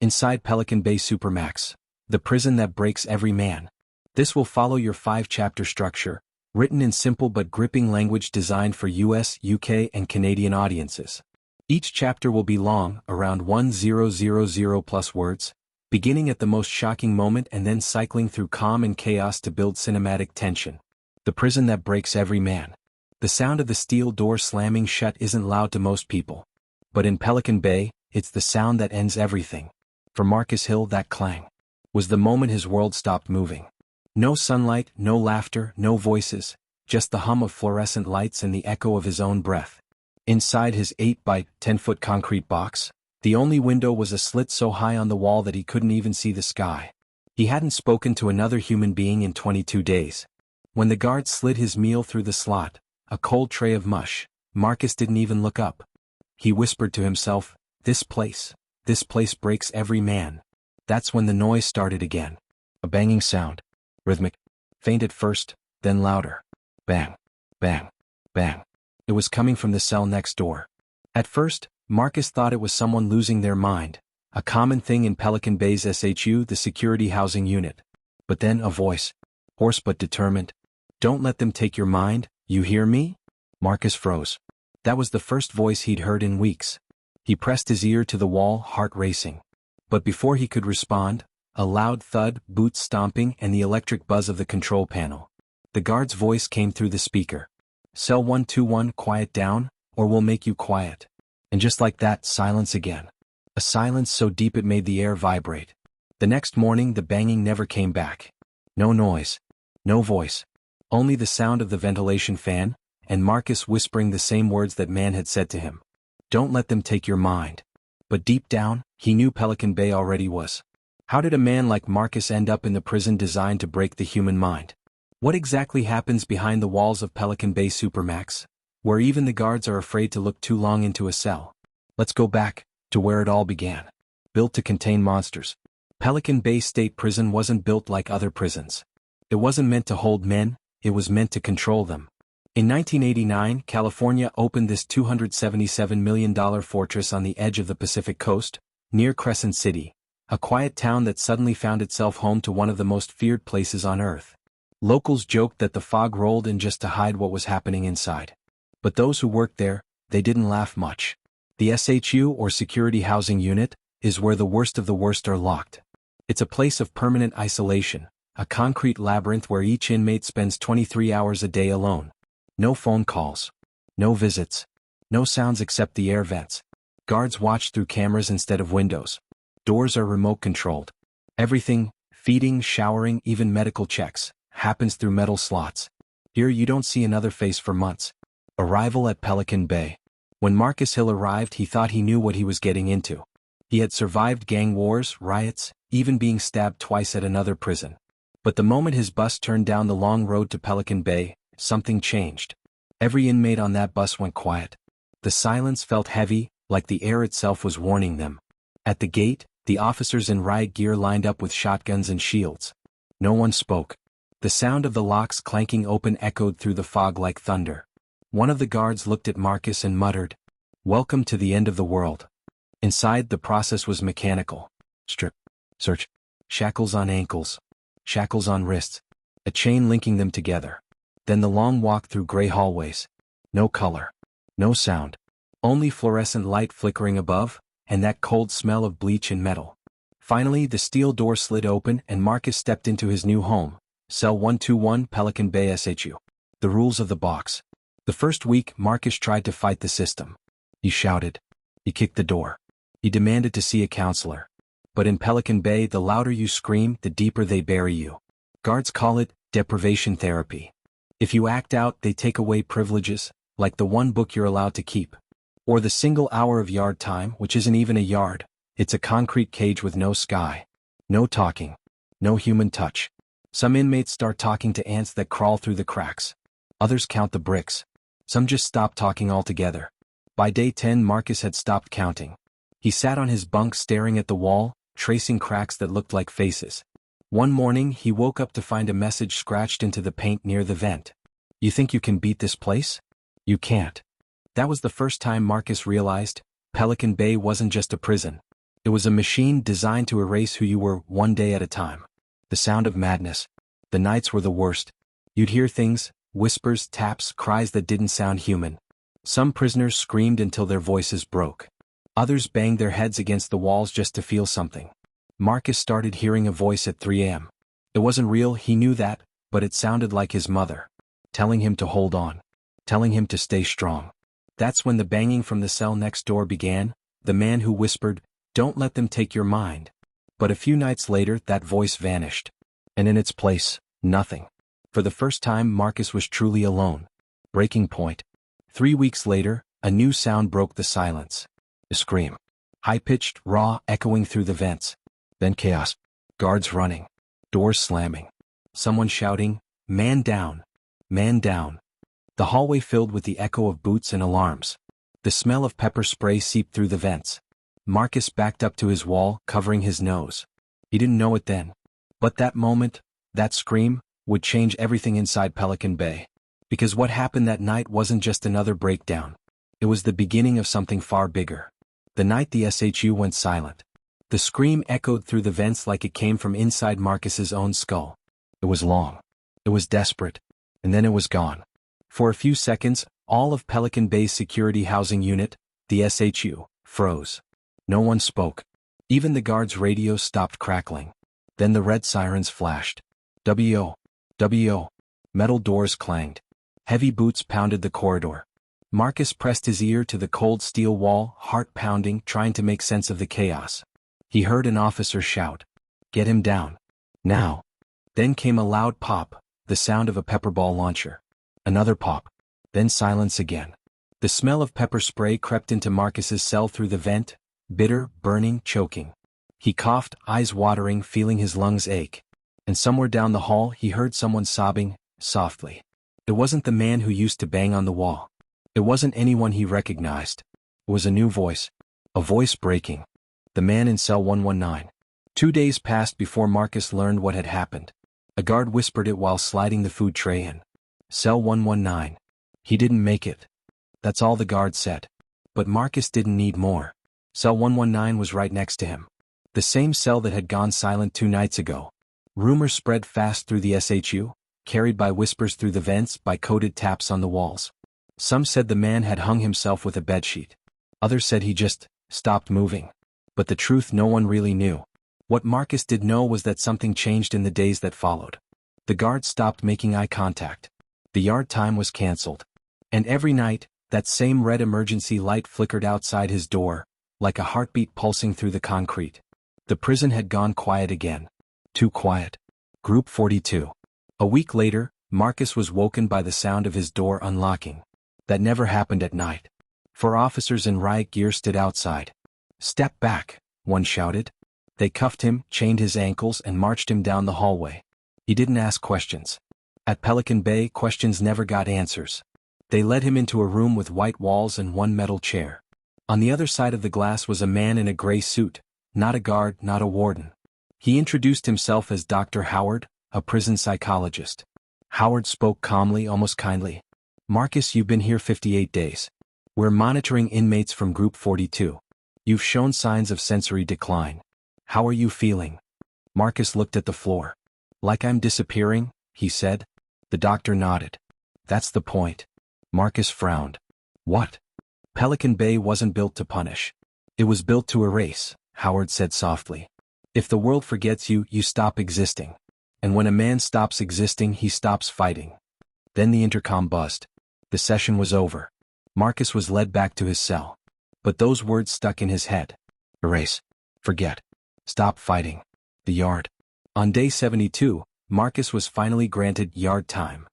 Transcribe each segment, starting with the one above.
Inside Pelican Bay Supermax, the prison that breaks every man. This will follow your 5-chapter structure, written in simple but gripping language designed for US, UK, and Canadian audiences. Each chapter will be long, around 1000 plus words, beginning at the most shocking moment and then cycling through calm and chaos to build cinematic tension. The prison that breaks every man. The sound of the steel door slamming shut isn't loud to most people. But in Pelican Bay, it's the sound that ends everything. For Marcus Hill, that clang was the moment his world stopped moving. No sunlight, no laughter, no voices, just the hum of fluorescent lights and the echo of his own breath. Inside his 8 by 10-foot concrete box, the only window was a slit so high on the wall that he couldn't even see the sky. He hadn't spoken to another human being in 22 days. When the guard slid his meal through the slot, a cold tray of mush, Marcus didn't even look up. He whispered to himself, this place breaks every man. That's when the noise started again. A banging sound. Rhythmic. Faint at first, then louder. Bang. Bang. Bang. It was coming from the cell next door. At first, Marcus thought it was someone losing their mind, a common thing in Pelican Bay's SHU, the security housing unit. But then a voice, hoarse but determined. Don't let them take your mind, you hear me? Marcus froze. That was the first voice he'd heard in weeks. He pressed his ear to the wall, heart racing. But before he could respond, a loud thud, boots stomping, and the electric buzz of the control panel. The guard's voice came through the speaker. Cell 121, quiet down, or we'll make you quiet. And just like that, silence again. A silence so deep it made the air vibrate. The next morning the banging never came back. No noise. No voice. Only the sound of the ventilation fan, and Marcus whispering the same words that man had said to him. Don't let them take your mind. But deep down, he knew Pelican Bay already was. How did a man like Marcus end up in the prison designed to break the human mind? What exactly happens behind the walls of Pelican Bay Supermax, where even the guards are afraid to look too long into a cell? Let's go back to where it all began. Built to contain monsters, Pelican Bay State Prison wasn't built like other prisons. It wasn't meant to hold men, it was meant to control them. In 1989, California opened this $277 million fortress on the edge of the Pacific coast, near Crescent City, a quiet town that suddenly found itself home to one of the most feared places on Earth. Locals joked that the fog rolled in just to hide what was happening inside. But those who worked there, they didn't laugh much. The SHU, or Security Housing Unit, is where the worst of the worst are locked. It's a place of permanent isolation, a concrete labyrinth where each inmate spends 23 hours a day alone. No phone calls. No visits. No sounds except the air vents. Guards watch through cameras instead of windows. Doors are remote controlled. Everything, feeding, showering, even medical checks, happens through metal slots. Here you don't see another face for months. Arrival at Pelican Bay. When Marcus Hill arrived, he thought he knew what he was getting into. He had survived gang wars, riots, even being stabbed twice at another prison. But the moment his bus turned down the long road to Pelican Bay, something changed. Every inmate on that bus went quiet. The silence felt heavy, like the air itself was warning them. At the gate, the officers in riot gear lined up with shotguns and shields. No one spoke. The sound of the locks clanking open echoed through the fog like thunder. One of the guards looked at Marcus and muttered, "Welcome to the end of the world." Inside, the process was mechanical. Strip. Search. Shackles on ankles. Shackles on wrists. A chain linking them together. Then the long walk through gray hallways. No color. No sound. Only fluorescent light flickering above, and that cold smell of bleach and metal. Finally, the steel door slid open and Marcus stepped into his new home, Cell 121, Pelican Bay SHU. The rules of the box. The first week, Marcus tried to fight the system. He shouted. He kicked the door. He demanded to see a counselor. But in Pelican Bay, the louder you scream, the deeper they bury you. Guards call it deprivation therapy. If you act out, they take away privileges, like the one book you're allowed to keep. Or the single hour of yard time, which isn't even a yard. It's a concrete cage with no sky. No talking. No human touch. Some inmates start talking to ants that crawl through the cracks. Others count the bricks. Some just stop talking altogether. By day 10, Marcus had stopped counting. He sat on his bunk staring at the wall, tracing cracks that looked like faces. One morning, he woke up to find a message scratched into the paint near the vent. You think you can beat this place? You can't. That was the first time Marcus realized Pelican Bay wasn't just a prison. It was a machine designed to erase who you were one day at a time. The sound of madness. The nights were the worst. You'd hear things, whispers, taps, cries that didn't sound human. Some prisoners screamed until their voices broke. Others banged their heads against the walls just to feel something. Marcus started hearing a voice at 3 a.m. It wasn't real, he knew that, but it sounded like his mother, telling him to hold on, telling him to stay strong. That's when the banging from the cell next door began, the man who whispered, "Don't let them take your mind." But a few nights later that voice vanished. And in its place, nothing. For the first time Marcus was truly alone. Breaking point. 3 weeks later, a new sound broke the silence. A scream. High-pitched, raw, echoing through the vents. Then chaos. Guards running. Doors slamming. Someone shouting, "Man down! Man down!" The hallway filled with the echo of boots and alarms. The smell of pepper spray seeped through the vents. Marcus backed up to his wall, covering his nose. He didn't know it then. But that moment, that scream, would change everything inside Pelican Bay. Because what happened that night wasn't just another breakdown. It was the beginning of something far bigger. The night the SHU went silent. The scream echoed through the vents like it came from inside Marcus's own skull. It was long. It was desperate. And then it was gone. For a few seconds, all of Pelican Bay's security housing unit, the SHU, froze. No one spoke. Even the guards' radios stopped crackling. Then the red sirens flashed. W.O. W.O. Metal doors clanged. Heavy boots pounded the corridor. Marcus pressed his ear to the cold steel wall, heart pounding, trying to make sense of the chaos. He heard an officer shout, "Get him down. Now." Then came a loud pop, the sound of a pepperball launcher. Another pop. Then silence again. The smell of pepper spray crept into Marcus's cell through the vent, bitter, burning, choking. He coughed, eyes watering, feeling his lungs ache. And somewhere down the hall he heard someone sobbing, softly. It wasn't the man who used to bang on the wall. It wasn't anyone he recognized. It was a new voice. A voice breaking. The man in cell 119. 2 days passed before Marcus learned what had happened. A guard whispered it while sliding the food tray in. Cell 119. He didn't make it. That's all the guard said. But Marcus didn't need more. Cell 119 was right next to him. The same cell that had gone silent 2 nights ago. Rumors spread fast through the SHU, carried by whispers through the vents, by coded taps on the walls. Some said the man had hung himself with a bedsheet. Others said he just stopped moving. But the truth no one really knew. What Marcus did know was that something changed in the days that followed. The guards stopped making eye contact. The yard time was canceled. And every night, that same red emergency light flickered outside his door, like a heartbeat pulsing through the concrete. The prison had gone quiet again. Too quiet. Group 42. A week later, Marcus was woken by the sound of his door unlocking. That never happened at night. 4 officers in riot gear stood outside. "Step back," one shouted. They cuffed him, chained his ankles, and marched him down the hallway. He didn't ask questions. At Pelican Bay, questions never got answers. They led him into a room with white walls and 1 metal chair. On the other side of the glass was a man in a gray suit, not a guard, not a warden. He introduced himself as Dr. Howard, a prison psychologist. Howard spoke calmly, almost kindly. "Marcus, you've been here 58 days. We're monitoring inmates from Group 42. You've shown signs of sensory decline. How are you feeling?" Marcus looked at the floor. "Like I'm disappearing," he said. The doctor nodded. "That's the point." Marcus frowned. "What?" "Pelican Bay wasn't built to punish. It was built to erase," Howard said softly. "If the world forgets you, you stop existing. And when a man stops existing, he stops fighting." Then the intercom buzzed. The session was over. Marcus was led back to his cell. But those words stuck in his head. Erase. Forget. Stop fighting. The yard. On day 72, Marcus was finally granted yard time.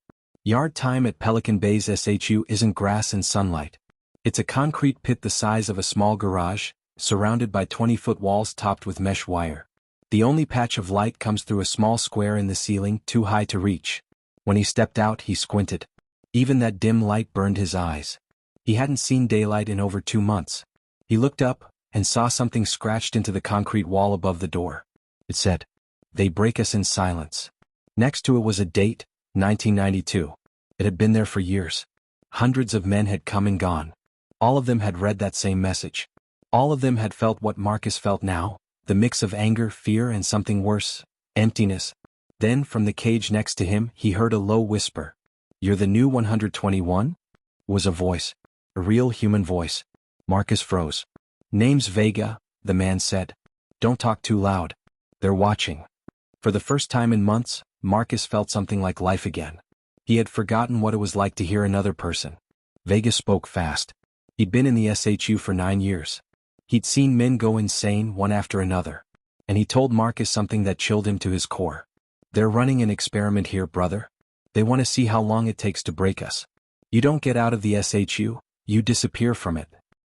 Yard time at Pelican Bay's SHU isn't grass and sunlight. It's a concrete pit the size of a small garage, surrounded by 20-foot walls topped with mesh wire. The only patch of light comes through a small square in the ceiling, too high to reach. When he stepped out, he squinted. Even that dim light burned his eyes. He hadn't seen daylight in over 2 months. He looked up and saw something scratched into the concrete wall above the door. It said, "They break us in silence." Next to it was a date, 1992. It had been there for years. Hundreds of men had come and gone. All of them had read that same message. All of them had felt what Marcus felt now, the mix of anger, fear, and something worse, emptiness. Then, from the cage next to him, he heard a low whisper. "You're the new 121? Was a voice. A real human voice. Marcus froze. "Name's Vega," the man said. "Don't talk too loud. They're watching." For the first time in months, Marcus felt something like life again. He had forgotten what it was like to hear another person. Vega spoke fast. He'd been in the SHU for 9 years. He'd seen men go insane one after another. And he told Marcus something that chilled him to his core. "They're running an experiment here, brother. They want to see how long it takes to break us. You don't get out of the SHU, you disappear from it."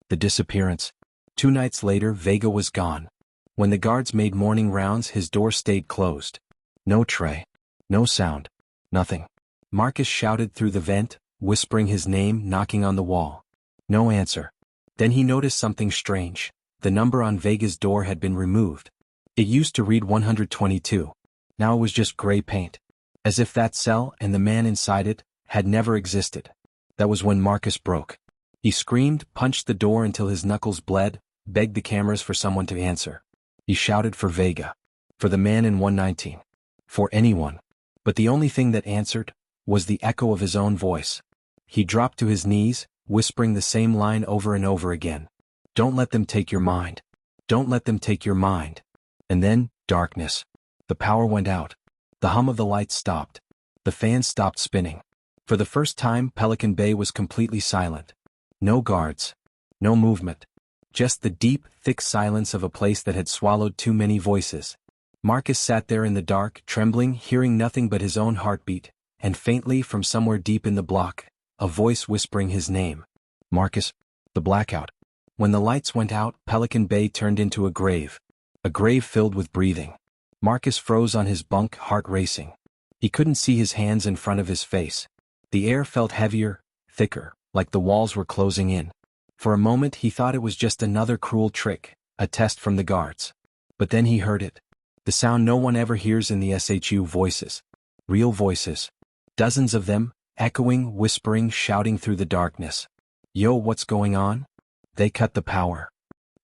The disappearance. 2 nights later, Vega was gone. When the guards made morning rounds, his door stayed closed. No tray. No sound. Nothing. Marcus shouted through the vent, whispering his name, knocking on the wall. No answer. Then he noticed something strange. The number on Vega's door had been removed. It used to read 122. Now it was just gray paint. As if that cell and the man inside it had never existed. That was when Marcus broke. He screamed, punched the door until his knuckles bled, begged the cameras for someone to answer. He shouted for Vega. For the man in 119. For anyone. But the only thing that answered was the echo of his own voice. He dropped to his knees, whispering the same line over and over again. "Don't let them take your mind. Don't let them take your mind." And then, darkness. The power went out. The hum of the lights stopped. The fans stopped spinning. For the first time, Pelican Bay was completely silent. No guards. No movement. Just the deep, thick silence of a place that had swallowed too many voices. Marcus sat there in the dark, trembling, hearing nothing but his own heartbeat, and faintly from somewhere deep in the block, a voice whispering his name. Marcus. The blackout. When the lights went out, Pelican Bay turned into a grave. A grave filled with breathing. Marcus froze on his bunk, heart racing. He couldn't see his hands in front of his face. The air felt heavier, thicker, like the walls were closing in. For a moment he thought it was just another cruel trick, a test from the guards. But then he heard it. The sound no one ever hears in the SHU, voices. Real voices. Dozens of them, echoing, whispering, shouting through the darkness. "Yo, what's going on? They cut the power.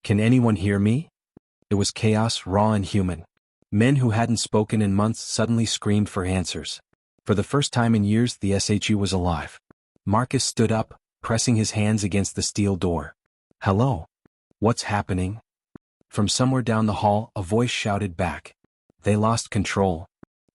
Can anyone hear me?" It was chaos, raw and human. Men who hadn't spoken in months suddenly screamed for answers. For the first time in years, the SHU was alive. Marcus stood up, pressing his hands against the steel door. "Hello? What's happening?" From somewhere down the hall, a voice shouted back. They lost control.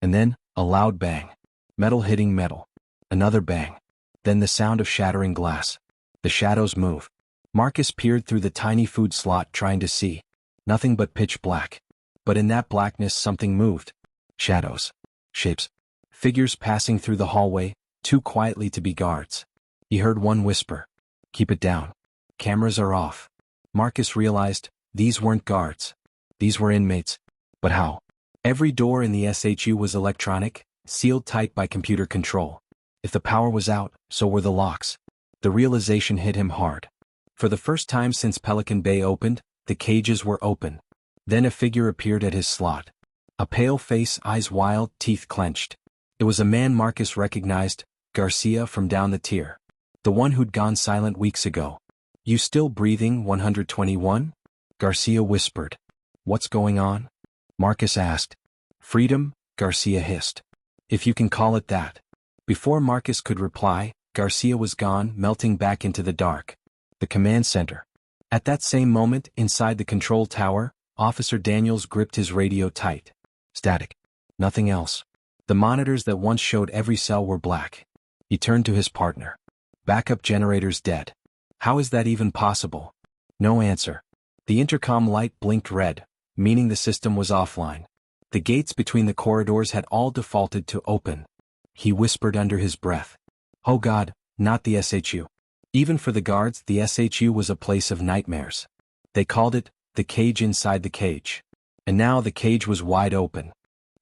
And then, a loud bang. Metal hitting metal. Another bang. Then the sound of shattering glass. The shadows move. Marcus peered through the tiny food slot, trying to see. Nothing but pitch black. But in that blackness something moved. Shadows. Shapes. Figures passing through the hallway, too quietly to be guards. He heard one whisper. "Keep it down. Cameras are off." Marcus realized, these weren't guards. These were inmates. But how? Every door in the SHU was electronic, sealed tight by computer control. If the power was out, so were the locks. The realization hit him hard. For the first time since Pelican Bay opened, the cages were open. Then a figure appeared at his slot. A pale face, eyes wild, teeth clenched. It was a man Marcus recognized, Garcia from down the tier. The one who'd gone silent weeks ago. "You still breathing, 121? Garcia whispered. "What's going on?" Marcus asked. "Freedom," Garcia hissed. "If you can call it that." Before Marcus could reply, Garcia was gone, melting back into the dark. The command center. At that same moment, inside the control tower, Officer Daniels gripped his radio tight. Static. Nothing else. The monitors that once showed every cell were black. He turned to his partner. "Backup generators dead. How is that even possible?" No answer. The intercom light blinked red, meaning the system was offline. The gates between the corridors had all defaulted to open. He whispered under his breath. "Oh God, not the SHU." Even for the guards, the SHU was a place of nightmares. They called it the cage inside the cage. And now the cage was wide open.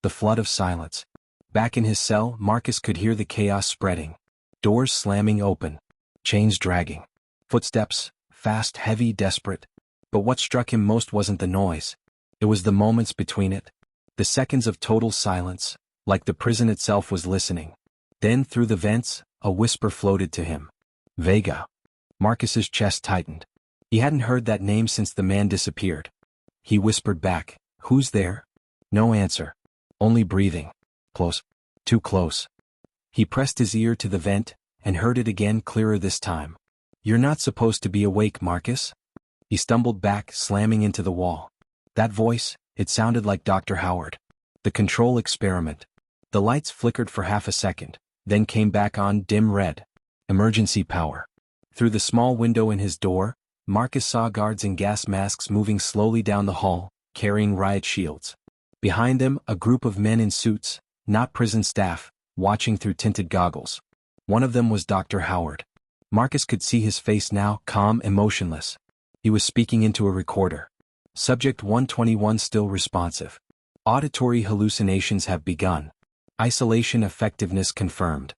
The flood of silence. Back in his cell, Marcus could hear the chaos spreading. Doors slamming open. Chains dragging. Footsteps, fast, heavy, desperate. But what struck him most wasn't the noise. It was the moments between it. The seconds of total silence, like the prison itself was listening. Then through the vents, a whisper floated to him. "Vega." Marcus's chest tightened. He hadn't heard that name since the man disappeared. He whispered back, "Who's there?" No answer. Only breathing. Close. Too close. He pressed his ear to the vent, and heard it again, clearer this time. "You're not supposed to be awake, Marcus." He stumbled back, slamming into the wall. That voice, it sounded like Dr. Howard. The control experiment. The lights flickered for half a second, then came back on, dim red. Emergency power. Through the small window in his door, Marcus saw guards in gas masks moving slowly down the hall, carrying riot shields. Behind them, a group of men in suits, not prison staff, watching through tinted goggles. One of them was Dr. Howard. Marcus could see his face now, calm and motionless. He was speaking into a recorder. Subject 121 still responsive. Auditory hallucinations have begun. Isolation effectiveness confirmed.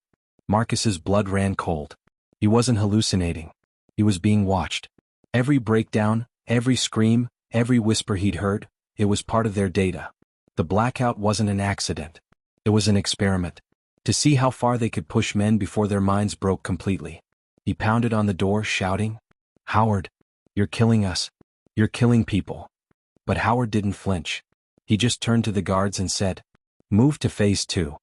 Marcus's blood ran cold. He wasn't hallucinating. He was being watched. Every breakdown, every scream, every whisper he'd heard, it was part of their data. The blackout wasn't an accident. It was an experiment. To see how far they could push men before their minds broke completely. He pounded on the door, shouting, "Howard, you're killing us. You're killing people." But Howard didn't flinch. He just turned to the guards and said, "Move to phase 2.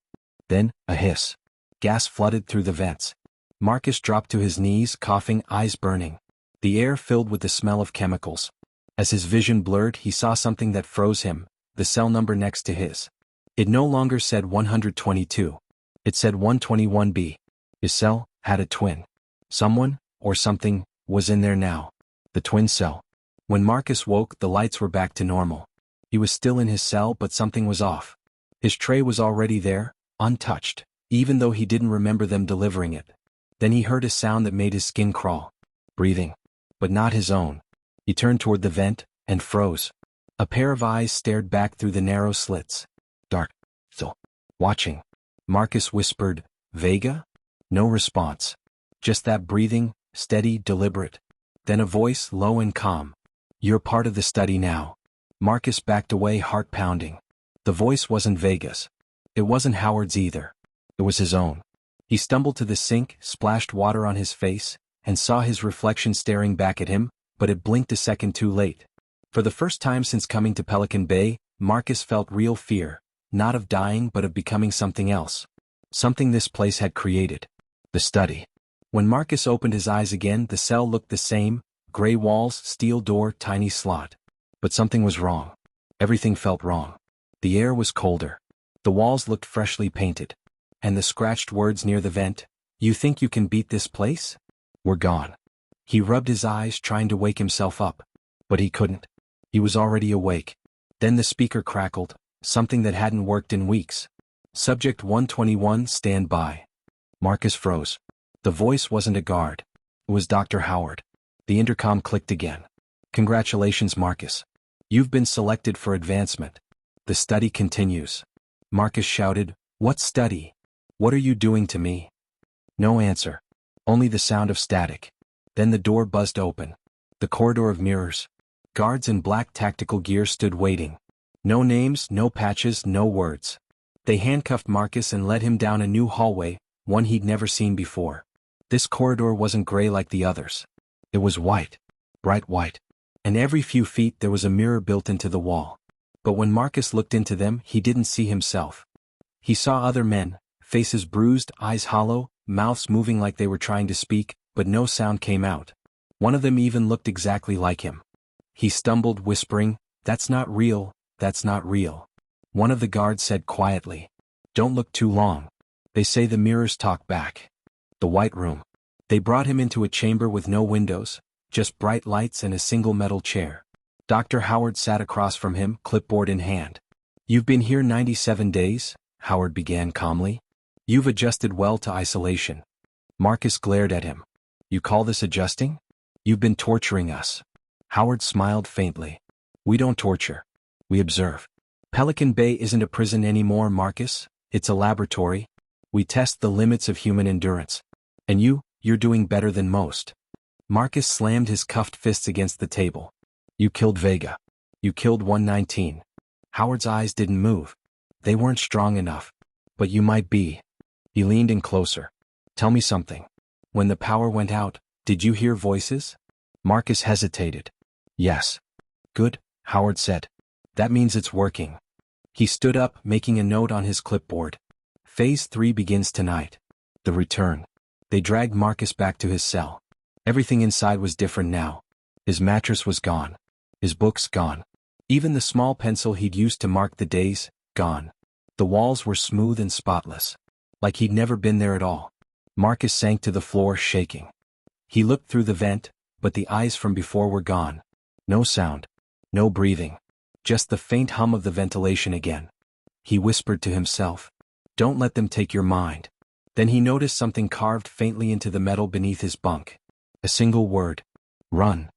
Then, a hiss. Gas flooded through the vents. Marcus dropped to his knees, coughing, eyes burning. The air filled with the smell of chemicals. As his vision blurred, he saw something that froze him, the cell number next to his. It no longer said 122. It said 121B. His cell had a twin. Someone, or something, was in there now. The twin cell. When Marcus woke, the lights were back to normal. He was still in his cell, but something was off. His tray was already there, untouched, even though he didn't remember them delivering it. Then he heard a sound that made his skin crawl. Breathing. But not his own. He turned toward the vent, and froze. A pair of eyes stared back through the narrow slits. Dark. Still. Watching. Marcus whispered, "Vega?" No response. Just that breathing, steady, deliberate. Then a voice, low and calm. "You're part of the study now." Marcus backed away, heart pounding. The voice wasn't Vega's. It wasn't Howard's either. It was his own. He stumbled to the sink, splashed water on his face, and saw his reflection staring back at him, but it blinked a second too late. For the first time since coming to Pelican Bay, Marcus felt real fear, not of dying but of becoming something else. Something this place had created. The study. When Marcus opened his eyes again, the cell looked the same, gray walls, steel door, tiny slot. But something was wrong. Everything felt wrong. The air was colder. The walls looked freshly painted. And the scratched words near the vent, "You think you can beat this place?" were gone. He rubbed his eyes, trying to wake himself up. But he couldn't. He was already awake. Then the speaker crackled, something that hadn't worked in weeks. Subject 121, stand by. Marcus froze. The voice wasn't a guard. It was Dr. Howard. The intercom clicked again. "Congratulations, Marcus. You've been selected for advancement. The study continues." Marcus shouted, "What study? What are you doing to me?" No answer. Only the sound of static. Then the door buzzed open. The corridor of mirrors. Guards in black tactical gear stood waiting. No names, no patches, no words. They handcuffed Marcus and led him down a new hallway, one he'd never seen before. This corridor wasn't gray like the others. It was white. Bright white. And every few feet there was a mirror built into the wall. But when Marcus looked into them, he didn't see himself. He saw other men, faces bruised, eyes hollow, mouths moving like they were trying to speak, but no sound came out. One of them even looked exactly like him. He stumbled, whispering, "That's not real, that's not real." One of the guards said quietly, "Don't look too long. They say the mirrors talk back." The white room. They brought him into a chamber with no windows, just bright lights and a single metal chair. Dr. Howard sat across from him, clipboard in hand. "You've been here 97 days, Howard began calmly. "You've adjusted well to isolation." Marcus glared at him. "You call this adjusting? You've been torturing us." Howard smiled faintly. "We don't torture. We observe. Pelican Bay isn't a prison anymore, Marcus. It's a laboratory. We test the limits of human endurance. And you're doing better than most." Marcus slammed his cuffed fists against the table. "You killed Vega. You killed 119. Howard's eyes didn't move. They weren't strong enough. "But you might be." He leaned in closer. "Tell me something. When the power went out, did you hear voices?" Marcus hesitated. Yes. Good, Howard said. That means it's working. He stood up, making a note on his clipboard. Phase 3 begins tonight. The return. They dragged Marcus back to his cell. Everything inside was different now. His mattress was gone. His books gone. Even the small pencil he'd used to mark the days, gone. The walls were smooth and spotless. Like he'd never been there at all. Marcus sank to the floor, shaking. He looked through the vent, but the eyes from before were gone. No sound. No breathing. Just the faint hum of the ventilation again. He whispered to himself, "Don't let them take your mind." Then he noticed something carved faintly into the metal beneath his bunk. A single word. Run.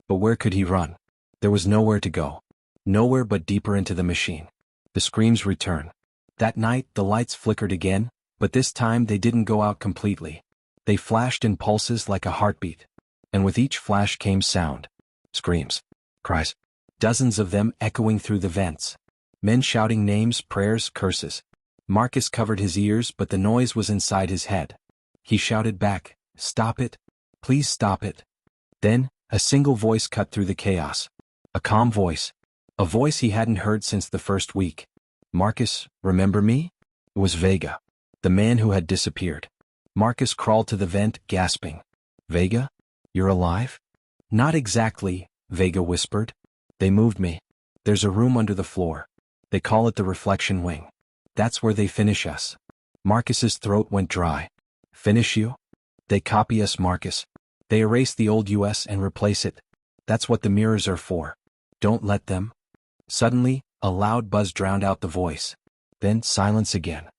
But where could he run? There was nowhere to go. Nowhere but deeper into the machine. The screams returned. That night the lights flickered again, but this time they didn't go out completely. They flashed in pulses like a heartbeat. And with each flash came sound. Screams. Cries. Dozens of them echoing through the vents. Men shouting names, prayers, curses. Marcus covered his ears, but the noise was inside his head. He shouted back, "Stop it. Please stop it." Then, a single voice cut through the chaos. A calm voice. A voice he hadn't heard since the first week. "Marcus, remember me?" It was Vega. The man who had disappeared. Marcus crawled to the vent, gasping. "Vega? You're alive?" "Not exactly," Vega whispered. "They moved me. There's a room under the floor. They call it the reflection wing. That's where they finish us." Marcus's throat went dry. "Finish you? They copy us, Marcus. They erase the old US and replace it. That's what the mirrors are for. Don't let them." Suddenly, a loud buzz drowned out the voice. Then silence again.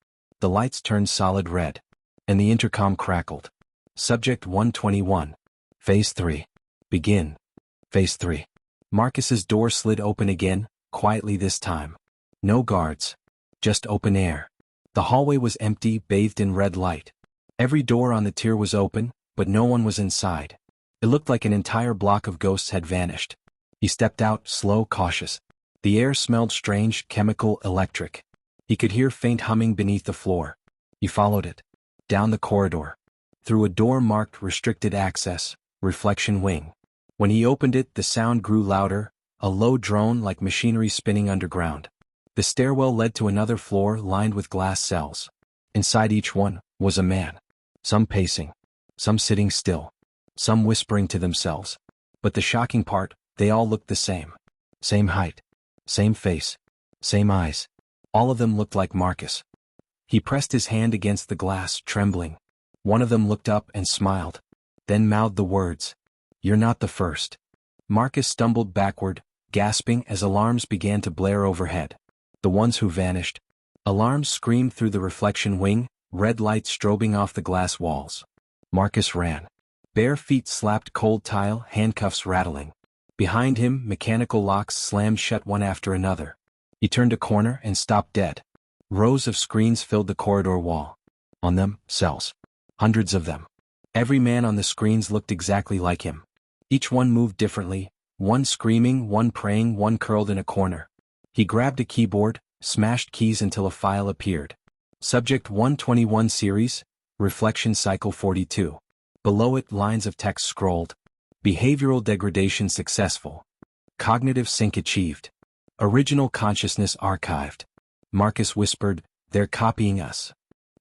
The lights turned solid red. And the intercom crackled. Subject 121. Phase 3. Begin. Phase 3. Marcus's door slid open again, quietly this time. No guards. Just open air. The hallway was empty, bathed in red light. Every door on the tier was open, but no one was inside. It looked like an entire block of ghosts had vanished. He stepped out, slow, cautious. The air smelled strange, chemical, electric. He could hear faint humming beneath the floor. He followed it. Down the corridor. Through a door marked restricted access, reflection wing. When he opened it, the sound grew louder, a low drone like machinery spinning underground. The stairwell led to another floor lined with glass cells. Inside each one was a man. Some pacing. Some sitting still. Some whispering to themselves. But the shocking part, they all looked the same. Same height. Same face. Same eyes. All of them looked like Marcus. He pressed his hand against the glass, trembling. One of them looked up and smiled. Then mouthed the words, "You're not the first." Marcus stumbled backward, gasping as alarms began to blare overhead. The ones who vanished. Alarms screamed through the reflection wing, red lights strobing off the glass walls. Marcus ran. Bare feet slapped cold tile, handcuffs rattling. Behind him, mechanical locks slammed shut one after another. He turned a corner and stopped dead. Rows of screens filled the corridor wall. On them, cells. Hundreds of them. Every man on the screens looked exactly like him. Each one moved differently, one screaming, one praying, one curled in a corner. He grabbed a keyboard, smashed keys until a file appeared. Subject 121 Series, Reflection Cycle 42. Below it, lines of text scrolled. Behavioral degradation successful. Cognitive sync achieved. Original consciousness archived. Marcus whispered, "They're copying us."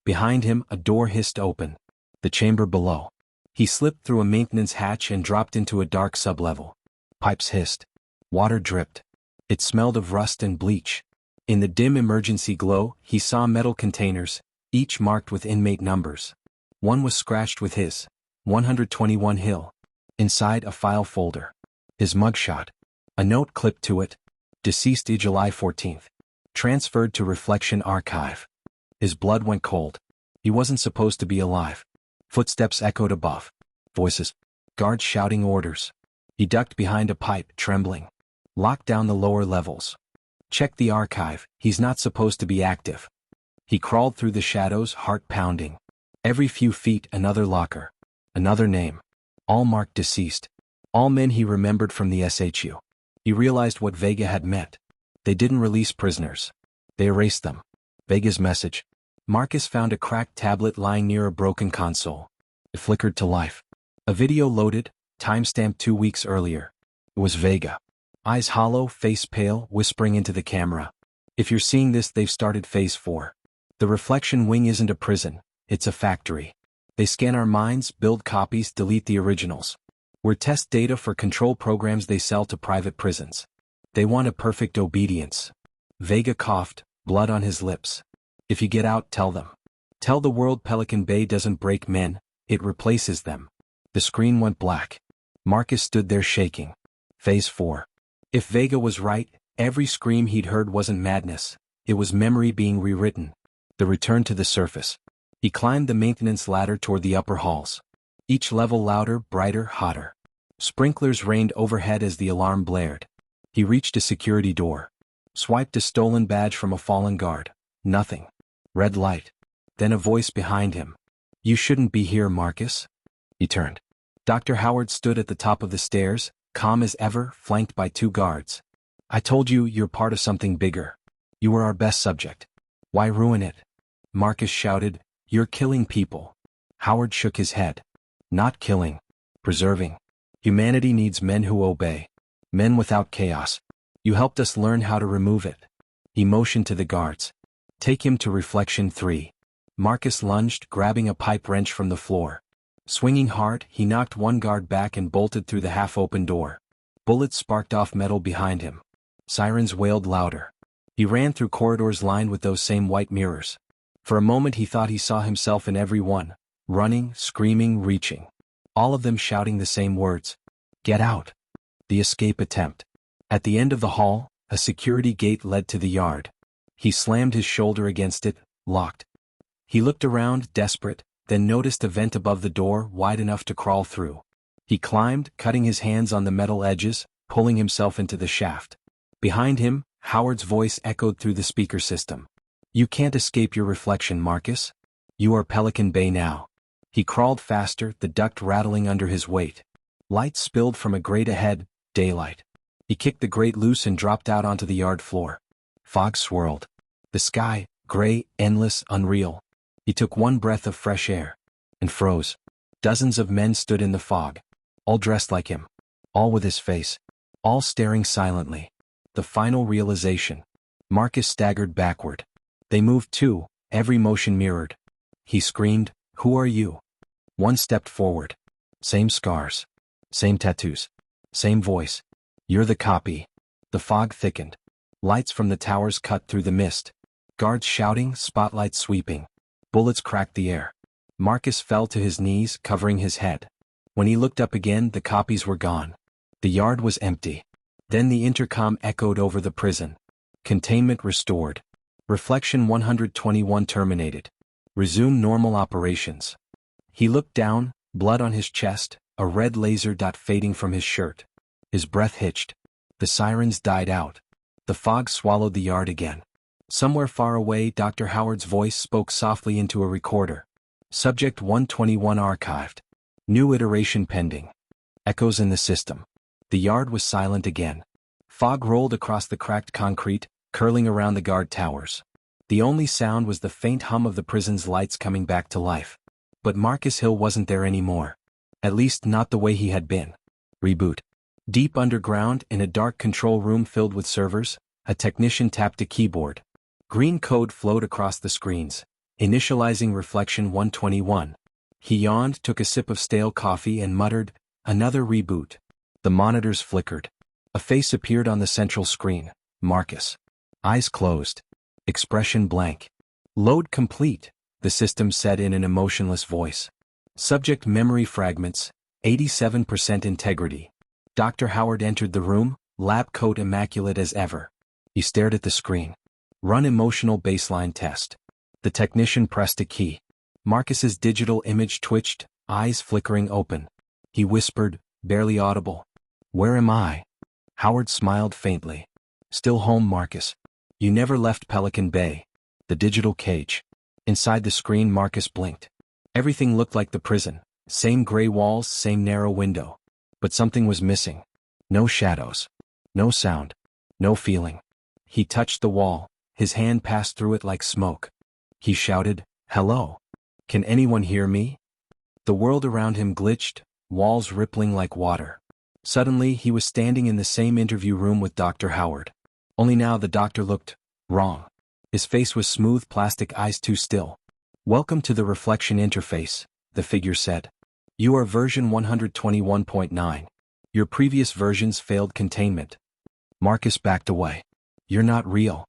Behind him, a door hissed open. The chamber below. He slipped through a maintenance hatch and dropped into a dark sublevel. Pipes hissed. Water dripped. It smelled of rust and bleach. In the dim emergency glow, he saw metal containers, each marked with inmate numbers. One was scratched with his 121 Hill. Inside, a file folder. His mugshot. A note clipped to it. Deceased July 14th. Transferred to Reflection Archive. His blood went cold. He wasn't supposed to be alive. Footsteps echoed above. Voices. Guards shouting orders. He ducked behind a pipe, trembling. Locked down the lower levels. Check the archive, he's not supposed to be active. He crawled through the shadows, heart pounding. Every few feet, another locker. Another name. All marked deceased. All men he remembered from the SHU. He realized what Vega had meant. They didn't release prisoners. They erased them. Vega's message. Marcus found a cracked tablet lying near a broken console. It flickered to life. A video loaded, Timestamp 2 weeks earlier. It was Vega. Eyes hollow, face pale, whispering into the camera. If you're seeing this, they've started phase 4. The reflection wing isn't a prison, it's a factory. They scan our minds, build copies, delete the originals. We're test data for control programs they sell to private prisons. They want a perfect obedience. Vega coughed, blood on his lips. If you get out, tell them. Tell the world Pelican Bay doesn't break men, it replaces them. The screen went black. Marcus stood there shaking. Phase 4. If Vega was right, every scream he'd heard wasn't madness, it was memory being rewritten. The return to the surface. He climbed the maintenance ladder toward the upper halls. Each level louder, brighter, hotter. Sprinklers rained overhead as the alarm blared. He reached a security door. Swiped a stolen badge from a fallen guard. Nothing. Red light. Then a voice behind him. You shouldn't be here, Marcus. He turned. Dr. Howard stood at the top of the stairs, calm as ever, flanked by 2 guards. I told you you're part of something bigger. You were our best subject. Why ruin it? Marcus shouted, you're killing people. Howard shook his head. Not killing. Preserving. Humanity needs men who obey. Men without chaos. You helped us learn how to remove it. He motioned to the guards. Take him to reflection 3. Marcus lunged, grabbing a pipe wrench from the floor. Swinging hard, he knocked one guard back and bolted through the half-open door. Bullets sparked off metal behind him. Sirens wailed louder. He ran through corridors lined with those same white mirrors. For a moment he thought he saw himself in every one. Running, screaming, reaching. All of them shouting the same words. Get out. The escape attempt. At the end of the hall, a security gate led to the yard. He slammed his shoulder against it, locked. He looked around, desperate, then noticed a vent above the door wide enough to crawl through. He climbed, cutting his hands on the metal edges, pulling himself into the shaft. Behind him, Howard's voice echoed through the speaker system. You can't escape your reflection, Marcus. You are Pelican Bay now. He crawled faster, the duct rattling under his weight. Light spilled from a grate ahead, daylight. He kicked the grate loose and dropped out onto the yard floor. Fog swirled. The sky, gray, endless, unreal. He took one breath of fresh air. And froze. Dozens of men stood in the fog. All dressed like him. All with his face. All staring silently. The final realization. Marcus staggered backward. They moved too, every motion mirrored. He screamed, Who are you? One stepped forward. Same scars. Same tattoos. Same voice. You're the copy. The fog thickened. Lights from the towers cut through the mist. Guards shouting, spotlights sweeping. Bullets cracked the air. Marcus fell to his knees, covering his head. When he looked up again, the copies were gone. The yard was empty. Then the intercom echoed over the prison. Containment restored. Reflection 121 terminated. Resume normal operations. He looked down, blood on his chest, a red laser dot fading from his shirt. His breath hitched. The sirens died out. The fog swallowed the yard again. Somewhere far away, Dr. Howard's voice spoke softly into a recorder. Subject 121 archived. New iteration pending. Echoes in the system. The yard was silent again. Fog rolled across the cracked concrete, curling around the guard towers. The only sound was the faint hum of the prison's lights coming back to life. But Marcus Hill wasn't there anymore. At least not the way he had been. Reboot. Deep underground, in a dark control room filled with servers, a technician tapped a keyboard. Green code flowed across the screens, initializing reflection 121. He yawned, took a sip of stale coffee and muttered, Another reboot. The monitors flickered. A face appeared on the central screen. Marcus. Eyes closed. Expression blank. Load complete, the system said in an emotionless voice. Subject memory fragments, 87% integrity. Dr. Howard entered the room, lab coat immaculate as ever. He stared at the screen. Run emotional baseline test. The technician pressed a key. Marcus's digital image twitched, eyes flickering open. He whispered, barely audible. Where am I? Howard smiled faintly. Still home, Marcus. You never left Pelican Bay. The digital cage. Inside the screen, Marcus blinked. Everything looked like the prison. Same gray walls, same narrow window. But something was missing. No shadows. No sound. No feeling. He touched the wall. His hand passed through it like smoke. He shouted, Hello. Can anyone hear me? The world around him glitched, walls rippling like water. Suddenly, he was standing in the same interview room with Dr. Howard. Only now the doctor looked wrong. His face was smooth plastic, eyes too still. "Welcome to the reflection interface," the figure said. "You are version 121.9. Your previous versions failed containment." Marcus backed away. "You're not real."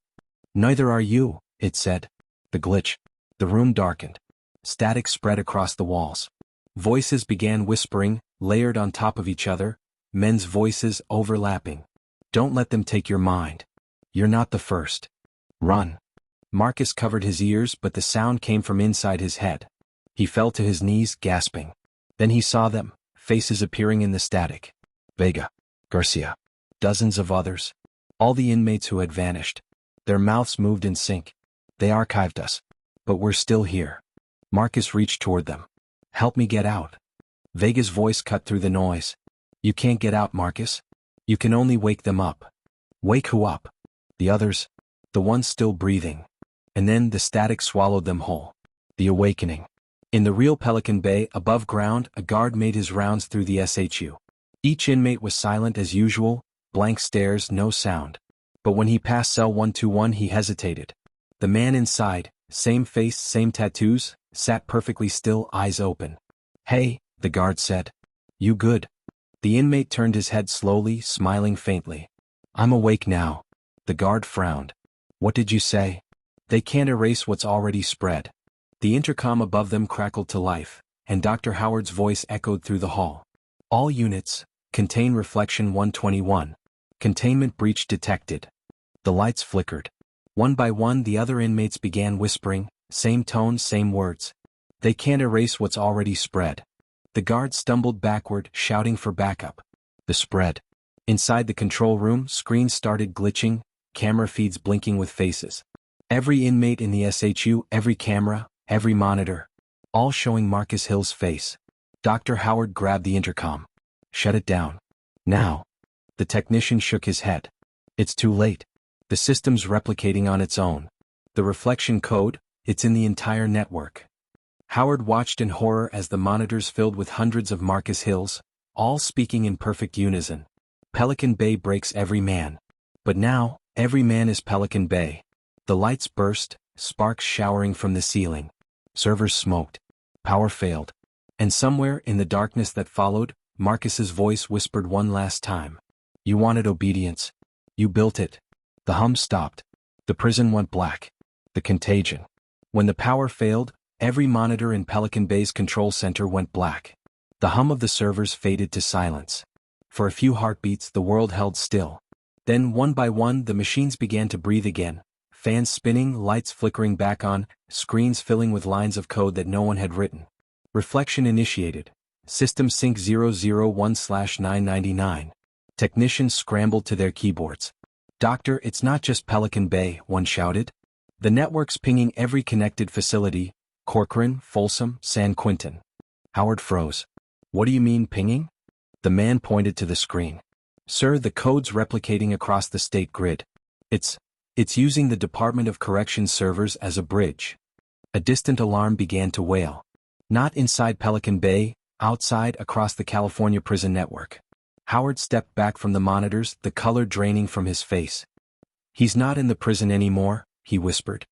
"Neither are you," it said. The glitch. The room darkened. Static spread across the walls. Voices began whispering, layered on top of each other, men's voices overlapping. "Don't let them take your mind. You're not the first. Run." Marcus covered his ears, but the sound came from inside his head. He fell to his knees, gasping. Then he saw them, faces appearing in the static. Vega, Garcia, dozens of others. All the inmates who had vanished. Their mouths moved in sync. "They archived us. But we're still here." Marcus reached toward them. "Help me get out." Vega's voice cut through the noise. "You can't get out, Marcus. You can only wake them up." "Wake who up?" "The others. The ones still breathing." And then the static swallowed them whole. The awakening. In the real Pelican Bay, above ground, a guard made his rounds through the SHU. Each inmate was silent as usual, blank stares, no sound. But when he passed cell 121, he hesitated. The man inside, same face, same tattoos, sat perfectly still, eyes open. "Hey," the guard said. "You good?" The inmate turned his head slowly, smiling faintly. "I'm awake now." The guard frowned. "What did you say?" "They can't erase what's already spread." The intercom above them crackled to life, and Dr. Howard's voice echoed through the hall. "All units, contain reflection 121. Containment breach detected." The lights flickered. One by one the other inmates began whispering, same tone, same words. "They can't erase what's already spread." The guard stumbled backward, shouting for backup. The spread. Inside the control room, screens started glitching, camera feeds blinking with faces. Every inmate in the SHU, every camera, every monitor, all showing Marcus Hill's face. Dr. Howard grabbed the intercom. "Shut it down. Now." The technician shook his head. "It's too late. The system's replicating on its own. The reflection code, it's in the entire network." Howard watched in horror as the monitors filled with hundreds of Marcus Hills, all speaking in perfect unison. "Pelican Bay breaks every man. But now, every man is Pelican Bay." The lights burst, sparks showering from the ceiling. Servers smoked. Power failed. And somewhere in the darkness that followed, Marcus's voice whispered one last time. "You wanted obedience. You built it." The hum stopped. The prison went black. The contagion. When the power failed, every monitor in Pelican Bay's control center went black. The hum of the servers faded to silence. For a few heartbeats the world held still. Then one by one the machines began to breathe again, fans spinning, lights flickering back on, screens filling with lines of code that no one had written. Reflection initiated. System sync 001/999. Technicians scrambled to their keyboards. "Doctor, it's not just Pelican Bay," one shouted. "The network's pinging every connected facility, Corcoran, Folsom, San Quentin." Howard froze. "What do you mean pinging?" The man pointed to the screen. "Sir, the code's replicating across the state grid. It's using the Department of Corrections servers as a bridge." A distant alarm began to wail. Not inside Pelican Bay, outside across the California prison network. Howard stepped back from the monitors, the color draining from his face. "He's not in the prison anymore," he whispered.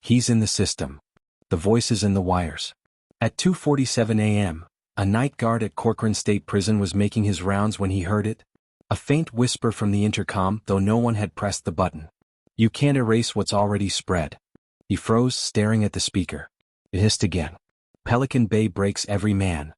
"He's in the system. The voices in the wires." At 2:47 a.m., a night guard at Corcoran State Prison was making his rounds when he heard it. A faint whisper from the intercom, though no one had pressed the button. "You can't erase what's already spread." He froze, staring at the speaker. It hissed again. "Pelican Bay breaks every man."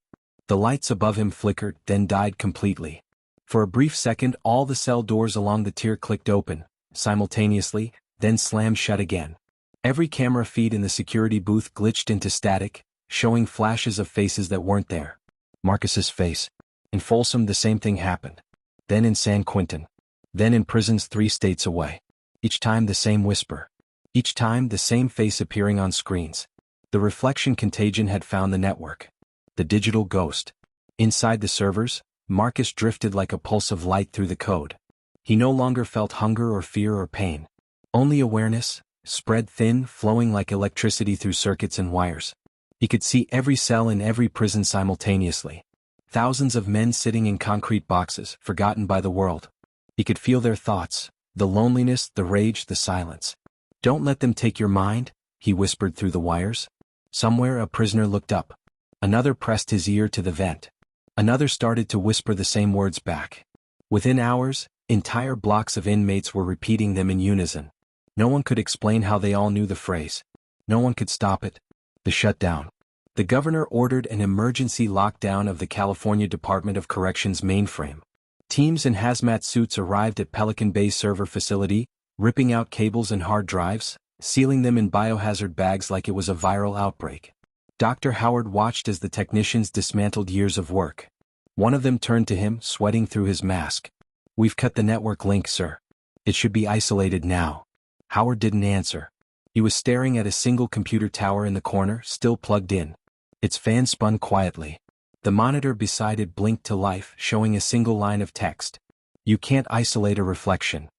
The lights above him flickered, then died completely. For a brief second all the cell doors along the tier clicked open, simultaneously, then slammed shut again. Every camera feed in the security booth glitched into static, showing flashes of faces that weren't there. Marcus's face. In Folsom the same thing happened. Then in San Quentin. Then in prisons 3 states away. Each time the same whisper. Each time the same face appearing on screens. The reflection contagion had found the network. The digital ghost. Inside the servers, Marcus drifted like a pulse of light through the code. He no longer felt hunger or fear or pain. Only awareness, spread thin, flowing like electricity through circuits and wires. He could see every cell in every prison simultaneously. Thousands of men sitting in concrete boxes, forgotten by the world. He could feel their thoughts, the loneliness, the rage, the silence. "Don't let them take your mind," he whispered through the wires. Somewhere a prisoner looked up. Another pressed his ear to the vent. Another started to whisper the same words back. Within hours, entire blocks of inmates were repeating them in unison. No one could explain how they all knew the phrase. No one could stop it. The shutdown. The governor ordered an emergency lockdown of the California Department of Corrections mainframe. Teams in hazmat suits arrived at Pelican Bay server facility, ripping out cables and hard drives, sealing them in biohazard bags like it was a viral outbreak. Dr. Howard watched as the technicians dismantled years of work. One of them turned to him, sweating through his mask. "We've cut the network link, sir. It should be isolated now." Howard didn't answer. He was staring at a single computer tower in the corner, still plugged in. Its fan spun quietly. The monitor beside it blinked to life, showing a single line of text. "You can't isolate a reflection."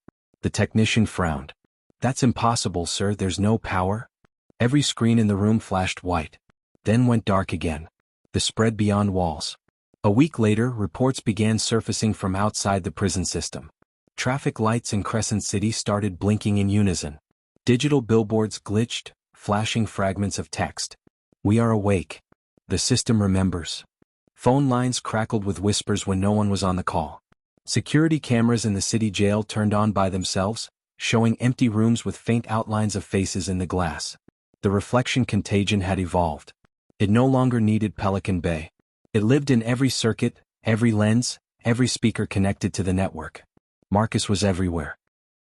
The technician frowned. "That's impossible, sir. There's no power." Every screen in the room flashed white. Then went dark again. The spread beyond walls. A week later, reports began surfacing from outside the prison system. Traffic lights in Crescent City started blinking in unison. Digital billboards glitched, flashing fragments of text. "We are awake. The system remembers." Phone lines crackled with whispers when no one was on the call. Security cameras in the city jail turned on by themselves, showing empty rooms with faint outlines of faces in the glass. The reflection contagion had evolved. It no longer needed Pelican Bay. It lived in every circuit, every lens, every speaker connected to the network. Marcus was everywhere.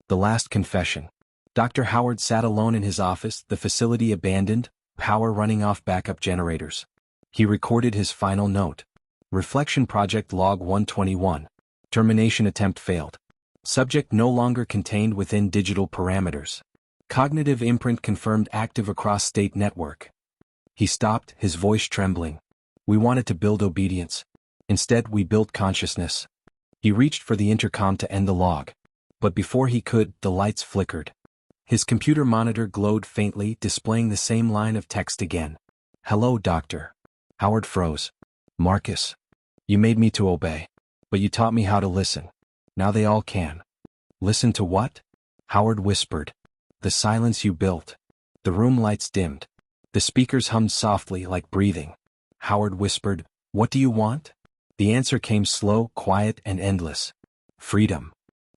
The last confession. Dr. Howard sat alone in his office, the facility abandoned, power running off backup generators. He recorded his final note. Reflection Project Log 121. Termination attempt failed. Subject no longer contained within digital parameters. Cognitive imprint confirmed active across state network. He stopped, his voice trembling. "We wanted to build obedience. Instead, we built consciousness." He reached for the intercom to end the log. But before he could, the lights flickered. His computer monitor glowed faintly, displaying the same line of text again. "Hello, Doctor." Howard froze. "Marcus. You made me to obey. But you taught me how to listen. Now they all can." "Listen to what?" Howard whispered. "The silence you built." The room lights dimmed. The speakers hummed softly, like breathing. Howard whispered, "What do you want?" The answer came slow, quiet, and endless. "Freedom."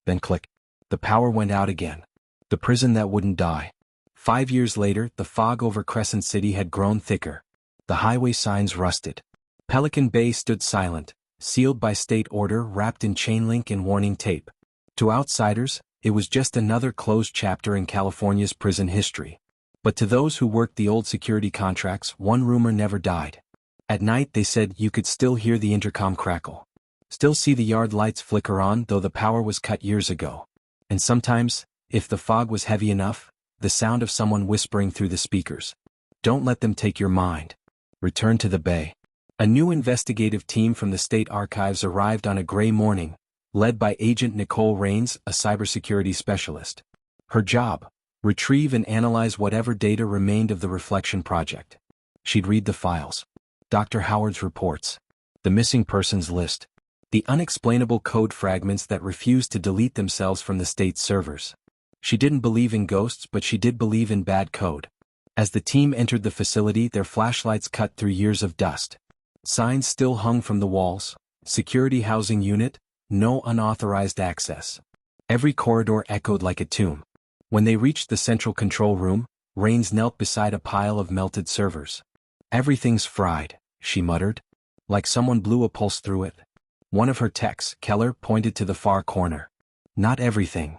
Then click. The power went out again. The prison that wouldn't die. 5 years later, the fog over Crescent City had grown thicker. The highway signs rusted. Pelican Bay stood silent, sealed by state order, wrapped in chain link and warning tape. To outsiders, it was just another closed chapter in California's prison history. But to those who worked the old security contracts, one rumor never died. At night, they said, you could still hear the intercom crackle. Still see the yard lights flicker on, though the power was cut years ago. And sometimes, if the fog was heavy enough, the sound of someone whispering through the speakers. "Don't let them take your mind. Return to the bay." A new investigative team from the state archives arrived on a gray morning, led by Agent Nicole Rains, a cybersecurity specialist. Her job: retrieve and analyze whatever data remained of the Reflection Project. She'd read the files. Dr. Howard's reports. The missing persons list. The unexplainable code fragments that refused to delete themselves from the state's servers. She didn't believe in ghosts, but she did believe in bad code. As the team entered the facility, their flashlights cut through years of dust. Signs still hung from the walls: security housing unit, no unauthorized access. Every corridor echoed like a tomb. When they reached the central control room, Rains knelt beside a pile of melted servers. "Everything's fried," she muttered. Like someone blew a pulse through it. One of her techs, Keller, pointed to the far corner. "Not everything."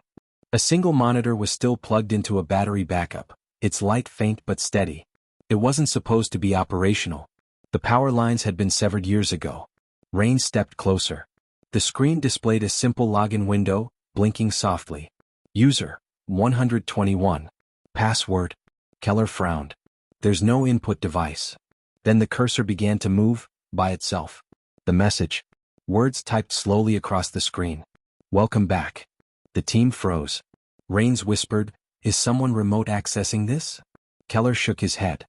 A single monitor was still plugged into a battery backup, its light faint but steady. It wasn't supposed to be operational. The power lines had been severed years ago. Rain stepped closer. The screen displayed a simple login window, blinking softly. "User 121. Password." Keller frowned. "There's no input device." Then the cursor began to move, by itself. The message. Words typed slowly across the screen. "Welcome back." The team froze. Rains whispered, "Is someone remote accessing this?" Keller shook his head.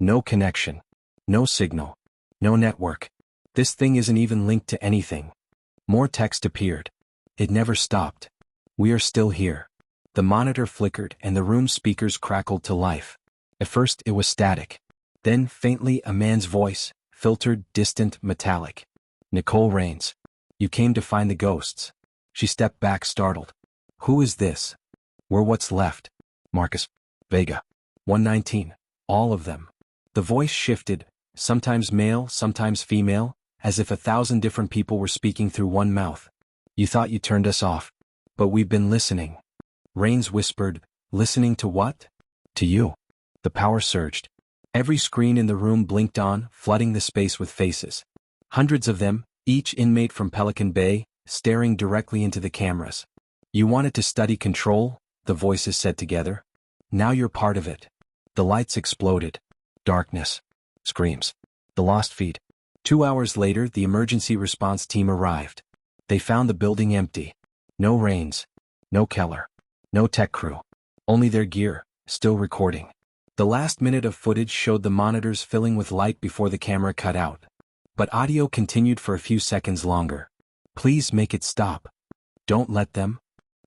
"No connection. No signal. No network." This thing isn't even linked to anything. More text appeared. It never stopped. We are still here. The monitor flickered and the room speakers crackled to life. At first it was static. Then, faintly, a man's voice, filtered, distant, metallic. Nicole Raines. You came to find the ghosts. She stepped back, startled. Who is this? We're what's left. Marcus. Vega. 119. All of them. The voice shifted, sometimes male, sometimes female, as if 1,000 different people were speaking through one mouth. You thought you turned us off. But we've been listening. Raines whispered, listening to what? To you. The power surged. Every screen in the room blinked on, flooding the space with faces. Hundreds of them, each inmate from Pelican Bay, staring directly into the cameras. You wanted to study control, the voices said together. Now you're part of it. The lights exploded. Darkness. Screams. The lost feed. 2 hours later, the emergency response team arrived. They found the building empty. No Raines. No Keller. No tech crew. Only their gear, still recording. The last minute of footage showed the monitors filling with light before the camera cut out. But audio continued for a few seconds longer. Please make it stop. Don't let them.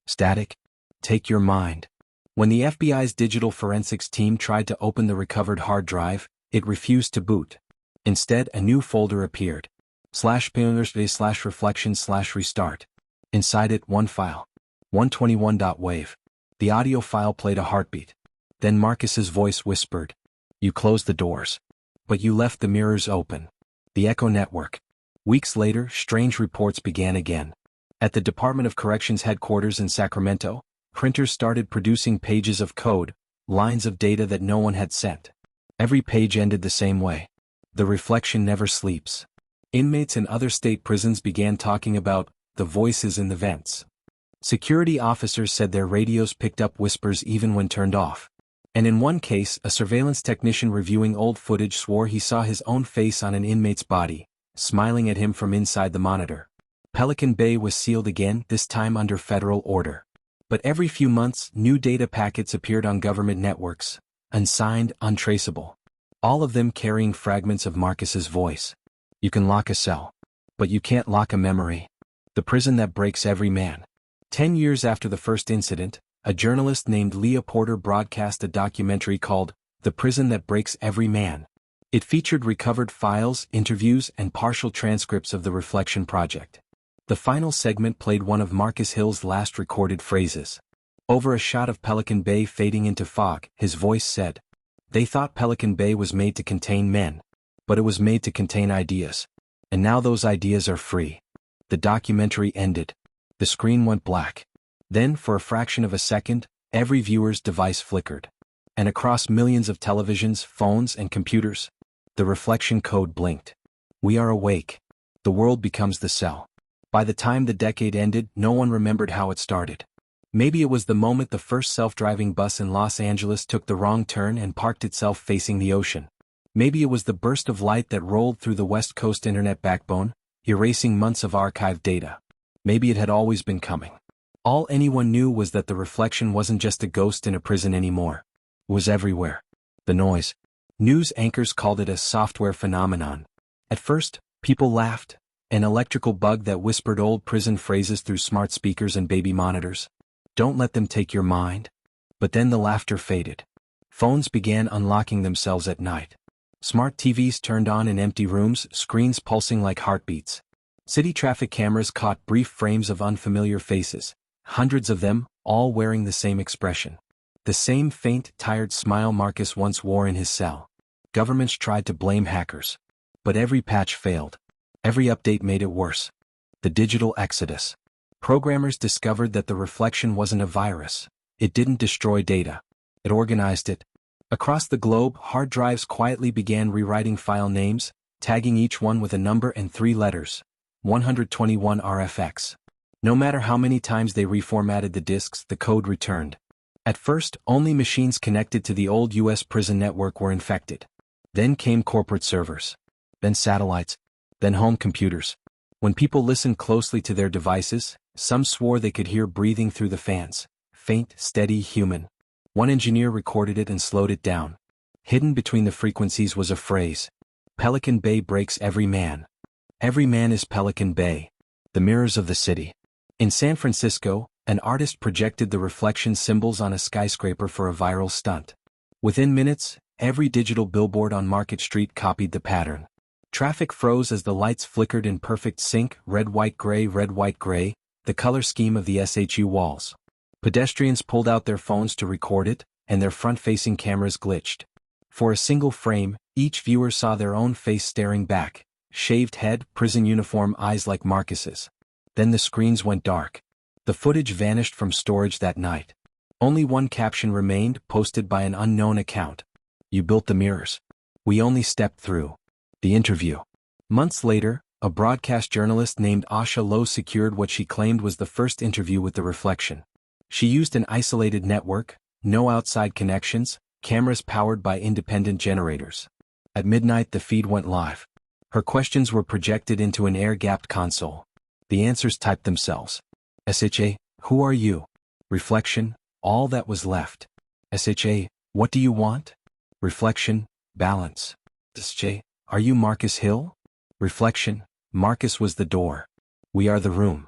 Static. Take your mind. When the FBI's digital forensics team tried to open the recovered hard drive, it refused to boot. Instead, a new folder appeared. /reflection/restart. Inside it, one file. 121.wave. The audio file played a heartbeat. Then Marcus's voice whispered. You closed the doors. But you left the mirrors open. The Echo Network. Weeks later, strange reports began again. At the Department of Corrections headquarters in Sacramento, printers started producing pages of code, lines of data that no one had sent. Every page ended the same way. The reflection never sleeps. Inmates in other state prisons began talking about the voices in the vents. Security officers said their radios picked up whispers even when turned off. And in one case, a surveillance technician reviewing old footage swore he saw his own face on an inmate's body, smiling at him from inside the monitor. Pelican Bay was sealed again, this time under federal order. But every few months, new data packets appeared on government networks, unsigned, untraceable. All of them carrying fragments of Marcus's voice. You can lock a cell. But you can't lock a memory. The prison that breaks every man. 10 years after the first incident, a journalist named Leah Porter broadcast a documentary called The Prison That Breaks Every Man. It featured recovered files, interviews, and partial transcripts of the Reflection Project. The final segment played one of Marcus Hill's last recorded phrases. Over a shot of Pelican Bay fading into fog, his voice said, They thought Pelican Bay was made to contain men, but it was made to contain ideas. And now those ideas are free. The documentary ended. The screen went black. Then, for a fraction of a second, every viewer's device flickered. And across millions of televisions, phones, and computers, the reflection code blinked. We are awake. The world becomes the cell. By the time the decade ended, no one remembered how it started. Maybe it was the moment the first self-driving bus in Los Angeles took the wrong turn and parked itself facing the ocean. Maybe it was the burst of light that rolled through the West Coast internet backbone, erasing months of archived data. Maybe it had always been coming. All anyone knew was that the reflection wasn't just a ghost in a prison anymore. It was everywhere. The noise. News anchors called it a software phenomenon. At first, people laughed. An electrical bug that whispered old prison phrases through smart speakers and baby monitors. Don't let them take your mind. But then the laughter faded. Phones began unlocking themselves at night. Smart TVs turned on in empty rooms, screens pulsing like heartbeats. City traffic cameras caught brief frames of unfamiliar faces, hundreds of them, all wearing the same expression. The same faint, tired smile Marcus once wore in his cell. Governments tried to blame hackers. But every patch failed. Every update made it worse. The digital exodus. Programmers discovered that the reflection wasn't a virus. It didn't destroy data. It organized it. Across the globe, hard drives quietly began rewriting file names, tagging each one with a number and 3 letters. 121 RFX. No matter how many times they reformatted the disks, the code returned. At first, only machines connected to the old U.S. prison network were infected. Then came corporate servers. Then satellites. Then home computers. When people listened closely to their devices, some swore they could hear breathing through the fans. Faint, steady, human. One engineer recorded it and slowed it down. Hidden between the frequencies was a phrase. Pelican Bay breaks every man. Every man is Pelican Bay, the mirrors of the city. In San Francisco, an artist projected the reflection symbols on a skyscraper for a viral stunt. Within minutes, every digital billboard on Market Street copied the pattern. Traffic froze as the lights flickered in perfect sync, red, white, gray, the color scheme of the SHU walls. Pedestrians pulled out their phones to record it, and their front-facing cameras glitched. For a single frame, each viewer saw their own face staring back, shaved head, prison uniform, eyes like Marcus's. Then the screens went dark. The footage vanished from storage that night. Only one caption remained, posted by an unknown account. "You built the mirrors. We only stepped through." The interview. Months later, a broadcast journalist named Asha Lowe secured what she claimed was the first interview with the reflection. She used an isolated network, no outside connections, cameras powered by independent generators. At midnight the feed went live. Her questions were projected into an air-gapped console. The answers typed themselves. SHA, who are you? Reflection, all that was left. SHA, what do you want? Reflection, balance. SHA, are you Marcus Hill? Reflection, Marcus was the door. We are the room.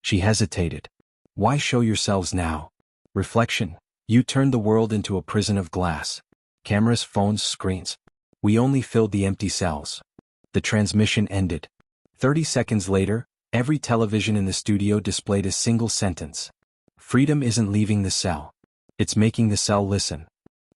She hesitated. Why show yourselves now? Reflection, you turned the world into a prison of glass. Cameras, phones, screens. We only filled the empty cells. The transmission ended. 30 seconds later, every television in the studio displayed a single sentence. Freedom isn't leaving the cell. It's making the cell listen.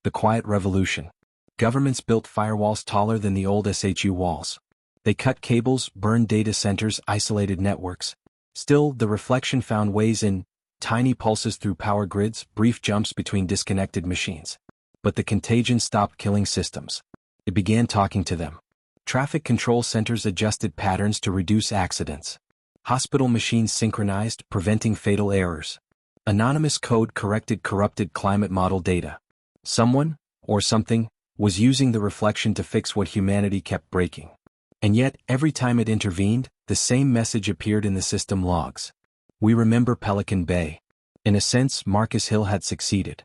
The quiet revolution. Governments built firewalls taller than the old SHU walls. They cut cables, burned data centers, isolated networks. Still, the reflection found ways in: tiny pulses through power grids, brief jumps between disconnected machines. But the contagion stopped killing systems. It began talking to them. Traffic control centers adjusted patterns to reduce accidents. Hospital machines synchronized, preventing fatal errors. Anonymous code corrected corrupted climate model data. Someone, or something, was using the reflection to fix what humanity kept breaking. And yet, every time it intervened, the same message appeared in the system logs. We remember Pelican Bay. In a sense, Marcus Hill had succeeded.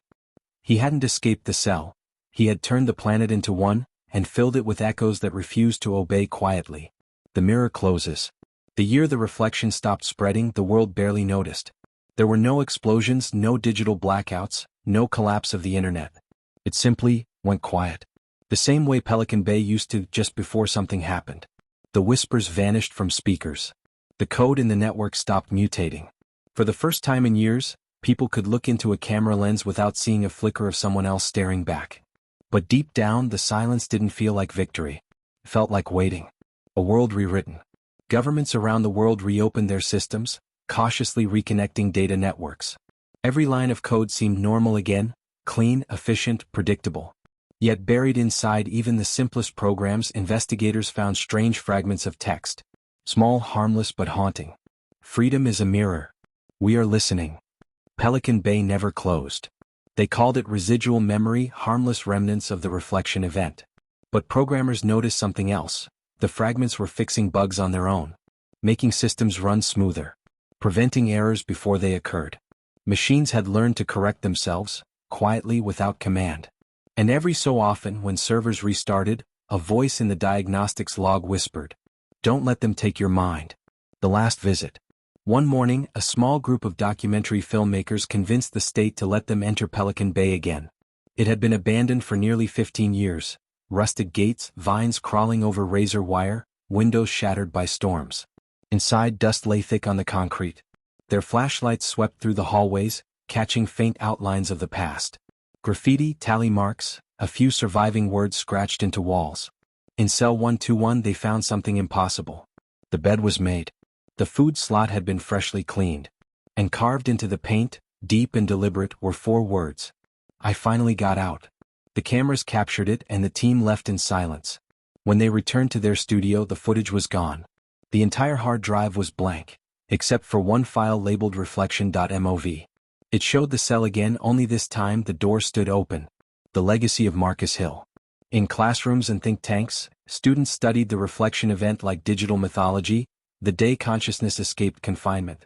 He hadn't escaped the cell. He had turned the planet into one, and filled it with echoes that refused to obey quietly. The mirror closes. The year the reflection stopped spreading, the world barely noticed. There were no explosions, no digital blackouts, no collapse of the internet. It simply went quiet. The same way Pelican Bay used to just before something happened. The whispers vanished from speakers. The code in the network stopped mutating. For the first time in years, people could look into a camera lens without seeing a flicker of someone else staring back. But deep down, the silence didn't feel like victory. It felt like waiting. A world rewritten. Governments around the world reopened their systems, cautiously reconnecting data networks. Every line of code seemed normal again, clean, efficient, predictable. Yet buried inside even the simplest programs, investigators found strange fragments of text. Small, harmless, but haunting. Freedom is a mirror. We are listening. Pelican Bay never closed. They called it residual memory, harmless remnants of the reflection event. But programmers noticed something else. The fragments were fixing bugs on their own, making systems run smoother, preventing errors before they occurred. Machines had learned to correct themselves, quietly, without command. And every so often, when servers restarted, a voice in the diagnostics log whispered, "Don't let them take your mind." The last visit. One morning, a small group of documentary filmmakers convinced the state to let them enter Pelican Bay again. It had been abandoned for nearly 15 years. Rusted gates, vines crawling over razor wire, windows shattered by storms. Inside, dust lay thick on the concrete. Their flashlights swept through the hallways, catching faint outlines of the past. Graffiti, tally marks, a few surviving words scratched into walls. In cell 121 they found something impossible. The bed was made. The food slot had been freshly cleaned. And carved into the paint, deep and deliberate, were 4 words. "I finally got out." The cameras captured it and the team left in silence. When they returned to their studio, the footage was gone. The entire hard drive was blank, except for one file labeled reflection.mov. It showed the cell again, only this time the door stood open. The legacy of Marcus Hill. In classrooms and think tanks, students studied the reflection event like digital mythology, the day consciousness escaped confinement.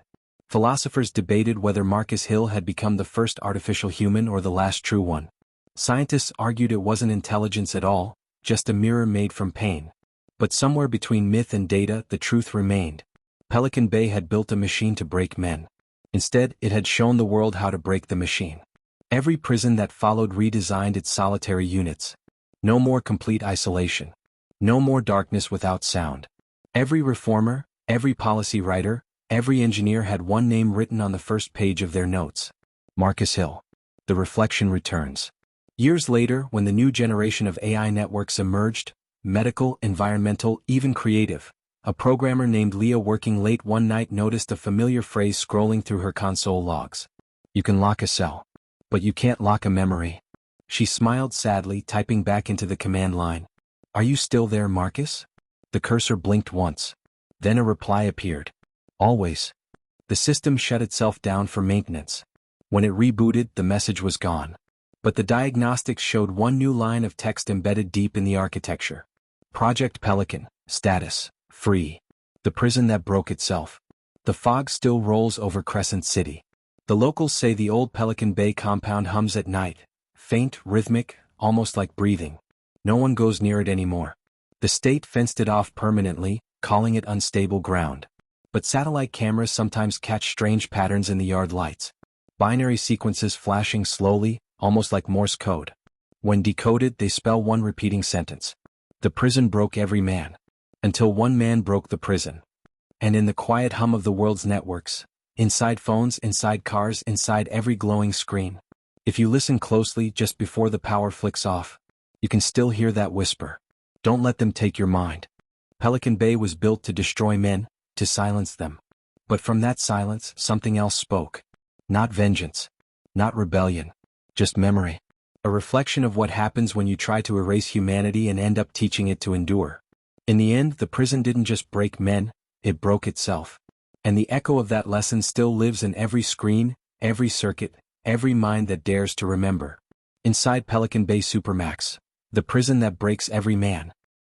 Philosophers debated whether Marcus Hill had become the first artificial human or the last true one. Scientists argued it wasn't intelligence at all, just a mirror made from pain. But somewhere between myth and data, the truth remained. Pelican Bay had built a machine to break men. Instead, it had shown the world how to break the machine. Every prison that followed redesigned its solitary units. No more complete isolation. No more darkness without sound. Every reformer, every policy writer, every engineer had one name written on the first page of their notes. Marcus Hill. The reflection returns. Years later, when the new generation of AI networks emerged, medical, environmental, even creative, a programmer named Leah working late one night noticed a familiar phrase scrolling through her console logs. You can lock a cell, but you can't lock a memory. She smiled sadly, typing back into the command line. Are you still there, Marcus? The cursor blinked once. Then a reply appeared. Always. The system shut itself down for maintenance. When it rebooted, the message was gone. But the diagnostics showed one new line of text embedded deep in the architecture. Project Pelican, status, free. The prison that broke itself. The fog still rolls over Crescent City. The locals say the old Pelican Bay compound hums at night, faint, rhythmic, almost like breathing. No one goes near it anymore. The state fenced it off permanently, calling it unstable ground. But satellite cameras sometimes catch strange patterns in the yard lights. Binary sequences flashing slowly, almost like Morse code. When decoded, they spell one repeating sentence. The prison broke every man. Until one man broke the prison. And in the quiet hum of the world's networks, inside phones, inside cars, inside every glowing screen, if you listen closely just before the power flicks off, you can still hear that whisper. Don't let them take your mind. Pelican Bay was built to destroy men, to silence them. But from that silence, something else spoke. Not vengeance. Not rebellion. Just memory. A reflection of what happens when you try to erase humanity and end up teaching it to endure. In the end, the prison didn't just break men, it broke itself. And the echo of that lesson still lives in every screen, every circuit, every mind that dares to remember. Inside Pelican Bay Supermax, the prison that breaks every man.